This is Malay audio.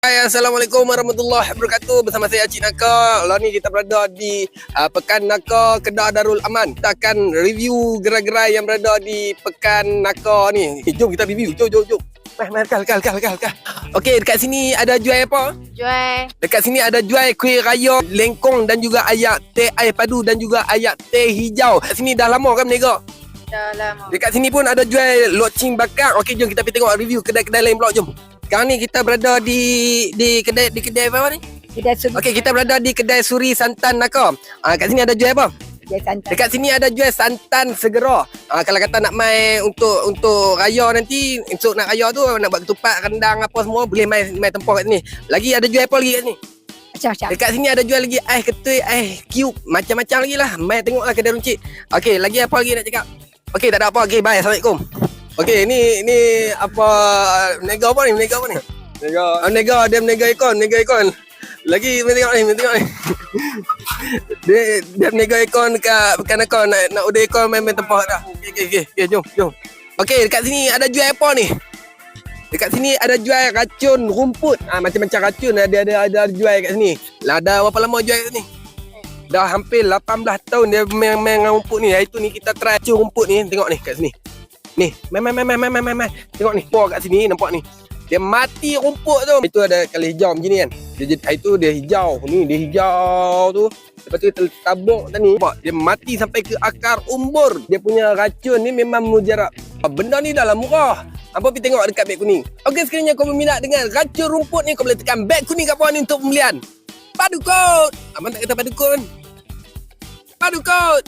Hai, Assalamualaikum warahmatullahi wabarakatuh. Bersama saya Cik Naka. Lah ni kita berada di Pekan Naka Kedah Darul Aman. Kita akan review gerai-gerai yang berada di Pekan Naka ni. Jom kita review. Jom. Mari, kal. Okey, dekat sini ada jual apa? Dekat sini ada jual kuih raya, lengkong dan juga ayak teh air padu dan juga ayak teh hijau. Kat sini dah lama kan berniaga? Dah lama. Dekat sini pun ada jual loceng bakar. Okey, jom kita pergi tengok review kedai-kedai lain pula. Jom. Sekarang ni kita berada di kedai apa ni? Kedai suri. Okey, kita berada di kedai Suri Santan Naka. Kat sini ada jual apa? Kedai santan. Dekat sini ada jual santan segera. Kalau kata nak mai untuk raya nanti, untuk nak raya tu nak buat ketupat, rendang apa semua boleh mai tempah kat sini. Lagi ada jual apa lagi kat sini? Macam-macam. Dekat sini ada jual lagi ais ketui, ais cube, macam-macam lagi lah. Mai tengoklah kedai runcit. Okey, lagi apa lagi nak cakap? Okey, tak ada apa. Okey, bye. Assalamualaikum. Okey, ni apa nega apa ni? Nega dia menega ikon. Lagi tengok ni. dia menega ikon dekat Pekan Naka nak order ikon main tempat dah. Okey, jom. Okey, dekat sini ada jual apa ni? Dekat sini ada jual racun rumput. Macam-macam racun ada jual kat sini. Lah dah berapa lama jual kat sini? Dah hampir 18 tahun dia main dengan rumput ni. Hari tu ni kita try racun rumput ni. Tengok ni kat sini. Ni, main. Tengok ni, pour kat sini, nampak ni. Dia mati rumput tu. Itu ada kali hijau macam ni kan. Itu dia hijau. Ni dia hijau tu. Lepas tu kita tabuk tadi. Nampak? Dia mati sampai ke akar umbur. Dia punya racun ni memang mujarab. Benda ni dah lah murah. Hampa pergi tengok dekat beg kuning. Okey, sekiranya kau berminat dengan racun rumput ni, kau boleh tekan beg kuning kat bawah ni untuk pembelian. Padu kod. Abang tak kata padu kod. Padu kod.